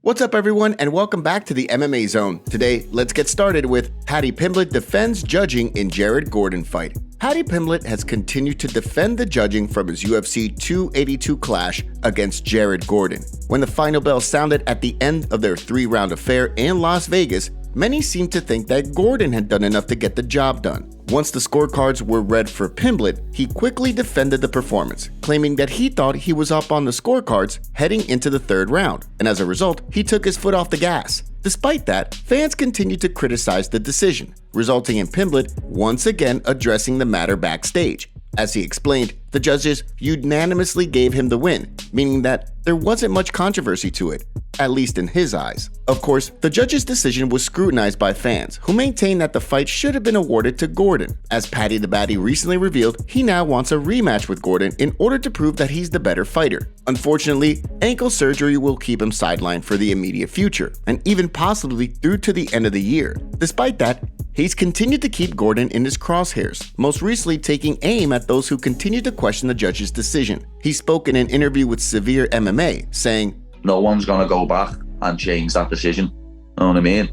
What's up everyone and welcome back to the MMA Zone. Today, let's get started with Paddy Pimblett defends judging in Jared Gordon fight. Paddy Pimblett has continued to defend the judging from his UFC 282 clash against Jared Gordon. When the final bell sounded at the end of their 3-round affair in Las Vegas, many seemed to think that Gordon had done enough to get the job done. Once the scorecards were read for Pimblett, he quickly defended the performance, claiming that he thought he was up on the scorecards heading into the 3rd round, and as a result, he took his foot off the gas. Despite that, fans continued to criticize the decision, resulting in Pimblett once again addressing the matter backstage. As he explained, the judges unanimously gave him the win, meaning that there wasn't much controversy to it, at least in his eyes. Of course, the judge's decision was scrutinized by fans, who maintained that the fight should have been awarded to Gordon. As Paddy the Baddy recently revealed, he now wants a rematch with Gordon in order to prove that he's the better fighter. Unfortunately, ankle surgery will keep him sidelined for the immediate future, and even possibly through to the end of the year. Despite that, he's continued to keep Gordon in his crosshairs, most recently taking aim at those who continue to question the judge's decision. He spoke in an interview with Severe MMA, saying, "No one's going to go back and change that decision. You know what I mean?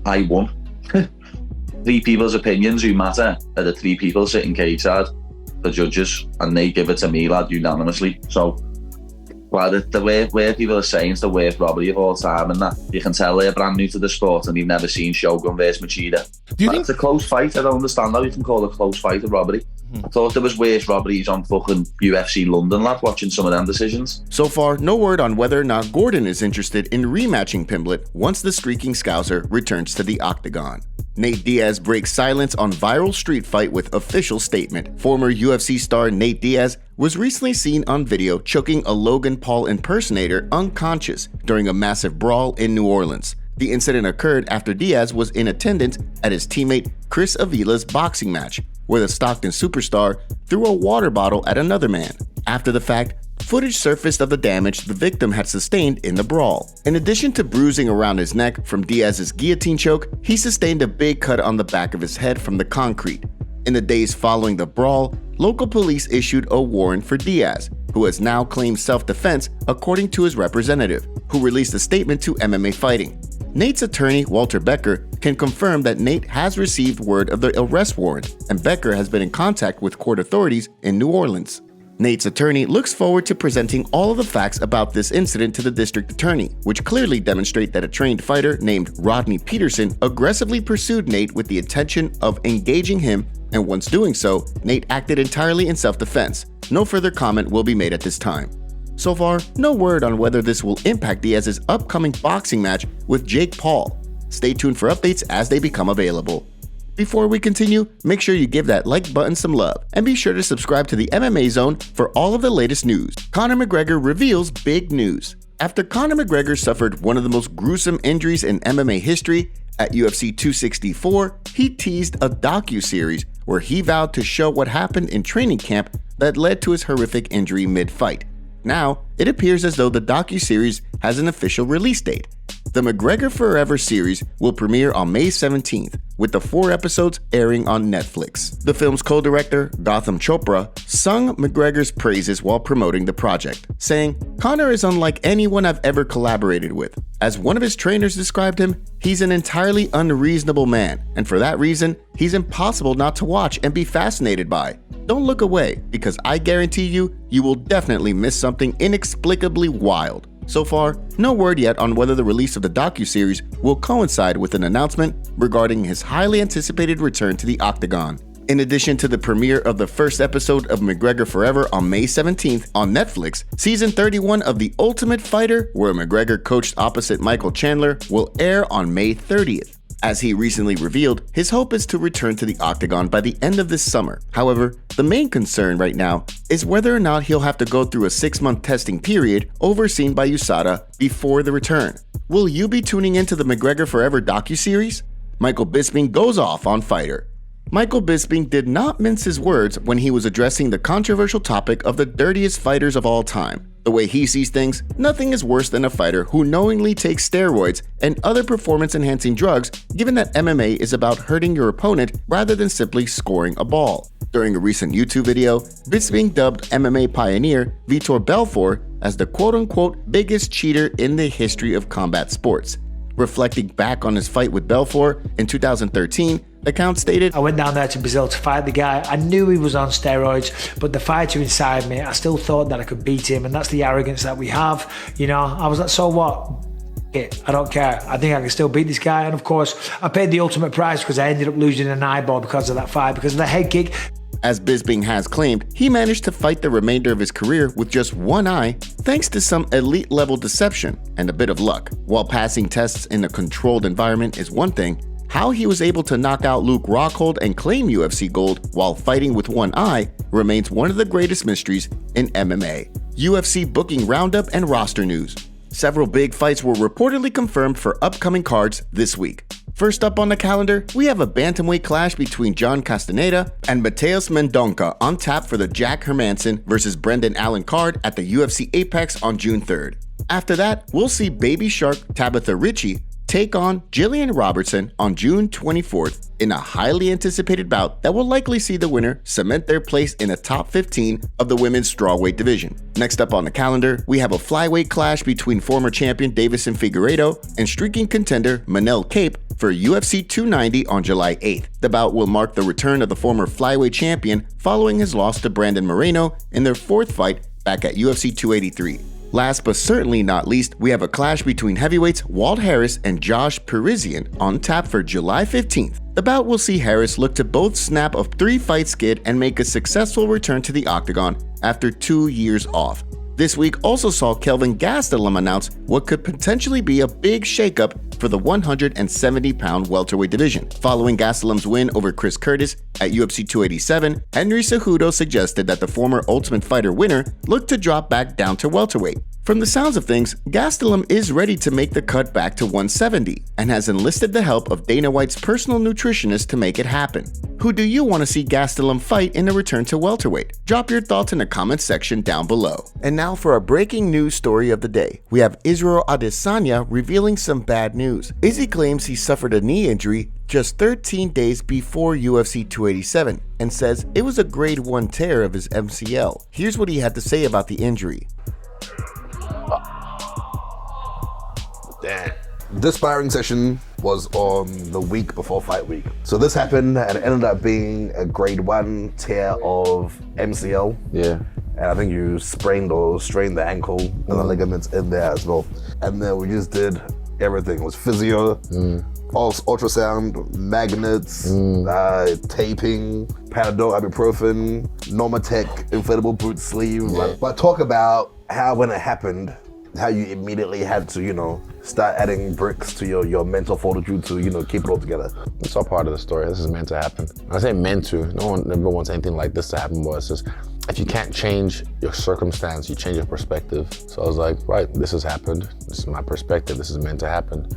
I won. 3 people's opinions who matter are the 3 people sitting cage side, the judges, and they give it to me, lad, unanimously. So, well, the way people are saying it's the worst robbery of all time, and that you can tell they're brand new to the sport and they've never seen Shogun versus Machida. It's a close fight. I don't understand how you can call a close fight a robbery. I thought there was worse robberies on fucking UFC London, lad, watching some of them decisions." So far, no word on whether or not Gordon is interested in rematching Pimblett once the streaking Scouser returns to the octagon. Nate Diaz breaks silence on viral street fight with official statement. Former UFC star Nate Diaz was recently seen on video choking a Logan Paul impersonator unconscious during a massive brawl in New Orleans. The incident occurred after Diaz was in attendance at his teammate Chris Avila's boxing match, where the Stockton superstar threw a water bottle at another man. After the fact, footage surfaced of the damage the victim had sustained in the brawl. In addition to bruising around his neck from Diaz's guillotine choke, he sustained a big cut on the back of his head from the concrete. In the days following the brawl, local police issued a warrant for Diaz, who has now claimed self-defense according to his representative, who released a statement to MMA Fighting. Nate's attorney, Walter Becker, can confirm that Nate has received word of the arrest warrant, and Becker has been in contact with court authorities in New Orleans. Nate's attorney looks forward to presenting all of the facts about this incident to the district attorney, which clearly demonstrate that a trained fighter named Rodney Peterson aggressively pursued Nate with the intention of engaging him, and once doing so, Nate acted entirely in self-defense. No further comment will be made at this time. So far, no word on whether this will impact Diaz's upcoming boxing match with Jake Paul. Stay tuned for updates as they become available. Before we continue, make sure you give that like button some love, and be sure to subscribe to the MMA Zone for all of the latest news. Conor McGregor reveals big news. After Conor McGregor suffered one of the most gruesome injuries in MMA history at UFC 264, he teased a docu-series where he vowed to show what happened in training camp that led to his horrific injury mid-fight. Now, it appears as though the docu-series has an official release date. The McGregor Forever series will premiere on May 17th, with the 4 episodes airing on Netflix. The film's co-director, Gautam Chopra, sung McGregor's praises while promoting the project, saying, "Conor is unlike anyone I've ever collaborated with. As one of his trainers described him, he's an entirely unreasonable man, and for that reason, he's impossible not to watch and be fascinated by. Don't look away, because I guarantee you, you will definitely miss something inexplicably wild." So far, no word yet on whether the release of the docu-series will coincide with an announcement regarding his highly anticipated return to the octagon. In addition to the premiere of the first episode of McGregor Forever on May 17th on Netflix, Season 31 of The Ultimate Fighter, where McGregor coached opposite Michael Chandler, will air on May 30th. As he recently revealed, his hope is to return to the octagon by the end of this summer. However, the main concern right now is whether or not he'll have to go through a 6-month testing period overseen by USADA before the return. Will you be tuning into the McGregor Forever docuseries? Michael Bisping goes off on Fighter. Michael Bisping did not mince his words when he was addressing the controversial topic of the dirtiest fighters of all time. The way he sees things, nothing is worse than a fighter who knowingly takes steroids and other performance-enhancing drugs, given that MMA is about hurting your opponent rather than simply scoring a ball. During a recent YouTube video, Bisping dubbed MMA pioneer Vitor Belfort as the quote-unquote biggest cheater in the history of combat sports. Reflecting back on his fight with Belfort in 2013, the account stated, I went down there to Brazil to fight the guy. I knew he was on steroids, but the fighter inside me, I still thought that I could beat him, and that's the arrogance that we have. You know, I was like, so what? I don't care. I think I can still beat this guy. And of course, I paid the ultimate price because I ended up losing an eyeball because of that fight, because of the head kick. As Bisping has claimed, he managed to fight the remainder of his career with just one eye thanks to some elite-level deception and a bit of luck. While passing tests in a controlled environment is one thing, how he was able to knock out Luke Rockhold and claim UFC gold while fighting with one eye remains one of the greatest mysteries in MMA. UFC booking roundup and roster news. Several big fights were reportedly confirmed for upcoming cards this week. First up on the calendar, we have a bantamweight clash between John Castaneda and Mateus Mendonca on tap for the Jack Hermanson vs. Brendan Allen card at the UFC Apex on June 3rd. After that, we'll see Baby Shark Tabitha Ricci take on Jillian Robertson on June 24th in a highly anticipated bout that will likely see the winner cement their place in the top 15 of the women's strawweight division. Next up on the calendar, we have a flyweight clash between former champion Davison Figueiredo and streaking contender Manel Kape for UFC 290 on July 8th. The bout will mark the return of the former flyweight champion following his loss to Brandon Moreno in their fourth fight back at UFC 283. Last but certainly not least, we have a clash between heavyweights Walt Harris and Josh Parisian on tap for July 15th. The bout will see Harris look to both snap a 3-fight skid and make a successful return to the octagon after 2 years off. This week also saw Kelvin Gastelum announce what could potentially be a big shakeup for the 170-pound welterweight division. Following Gastelum's win over Chris Curtis at UFC 287, Henry Cejudo suggested that the former Ultimate Fighter winner look to drop back down to welterweight. From the sounds of things, Gastelum is ready to make the cut back to 170 and has enlisted the help of Dana White's personal nutritionist to make it happen. Who do you want to see Gastelum fight in the return to welterweight? Drop your thoughts in the comments section down below. And now for a breaking news story of the day. We have Israel Adesanya revealing some bad news. Izzy claims he suffered a knee injury just 13 days before UFC 287 and says it was a grade 1 tear of his MCL. Here's what he had to say about the injury. Damn. This sparring session was on the week before fight week. So this happened and it ended up being a grade 1 tear of MCL. Yeah. And I think you sprained or strained the ankle and the ligaments in there as well. And then we just did everything. It was physio, ultrasound, magnets, taping, Panadol, ibuprofen, Normatec, inflatable boot sleeve. Yeah. But talk about how when it happened, how you immediately had to, start adding bricks to your mental fortitude to, keep it all together. It's all part of the story. This is meant to happen. I say meant to. No one ever wants anything like this to happen, but it's just, if you can't change your circumstance, you change your perspective. So I was like, right, this has happened. This is my perspective. This is meant to happen.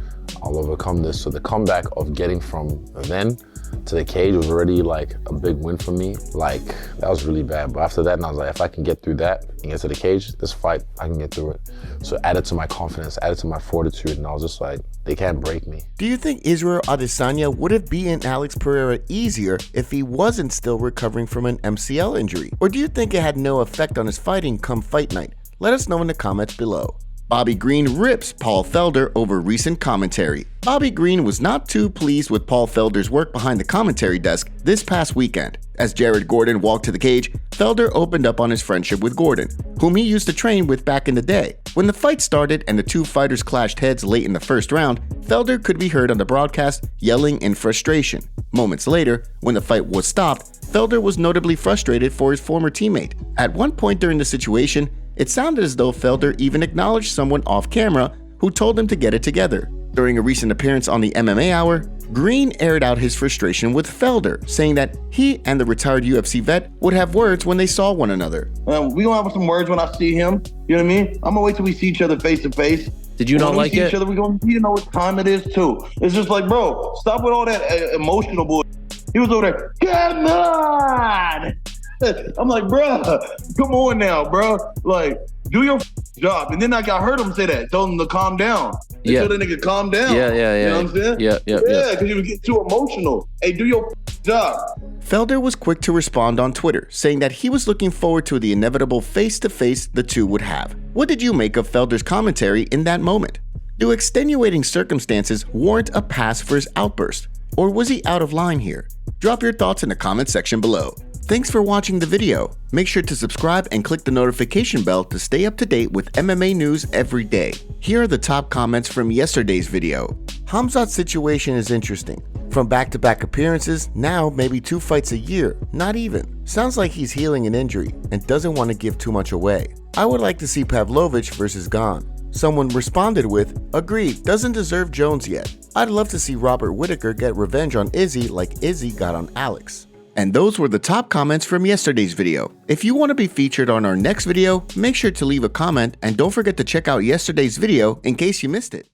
I'll overcome this. So the comeback of getting from then to the cage was already like a big win for me. Like, that was really bad. But after that, I was like, if I can get through that and get to the cage, this fight, I can get through it. So it added to my confidence, added to my fortitude, and I was just like, they can't break me. Do you think Israel Adesanya would have beaten Alex Pereira easier if he wasn't still recovering from an MCL injury? Or do you think it had no effect on his fighting come fight night? Let us know in the comments below. Bobby Green rips Paul Felder over recent commentary. Bobby Green was not too pleased with Paul Felder's work behind the commentary desk this past weekend. As Jared Gordon walked to the cage, Felder opened up on his friendship with Gordon, whom he used to train with back in the day. When the fight started and the two fighters clashed heads late in the first round, Felder could be heard on the broadcast yelling in frustration. Moments later, when the fight was stopped, Felder was notably frustrated for his former teammate. At one point during the situation, it sounded as though Felder even acknowledged someone off camera who told him to get it together. During a recent appearance on the MMA Hour, Green aired out his frustration with Felder, saying that he and the retired UFC vet would have words when they saw one another. We gonna have some words when I see him. You know what I mean? I'm gonna wait till we see each other face to face. Did you not like it? Each other, we gonna know what time it is too. It's just like, bro, stop with all that emotional bullshit. He was over there, come on! I'm like, bruh, come on now, bruh. Like, do your job. And then I heard him say that. Told him to calm down. They told the nigga calm down. Yeah. You know what I'm saying? Yeah, because he was getting too emotional. Hey, do your job. Felder was quick to respond on Twitter, saying that he was looking forward to the inevitable face-to-face the two would have. What did you make of Felder's commentary in that moment? Do extenuating circumstances warrant a pass for his outburst? Or was he out of line here? Drop your thoughts in the comment section below. Thanks for watching the video. Make sure to subscribe and click the notification bell to stay up to date with MMA news every day. Here are the top comments from yesterday's video. Khamzat's situation is interesting. From back-to-back appearances, now maybe 2 fights a year, not even. Sounds like he's healing an injury and doesn't want to give too much away. I would like to see Pavlovich versus Gane. Someone responded with, agreed, doesn't deserve Jones yet. I'd love to see Robert Whittaker get revenge on Izzy like Izzy got on Alex. And those were the top comments from yesterday's video. If you want to be featured on our next video, make sure to leave a comment and don't forget to check out yesterday's video in case you missed it.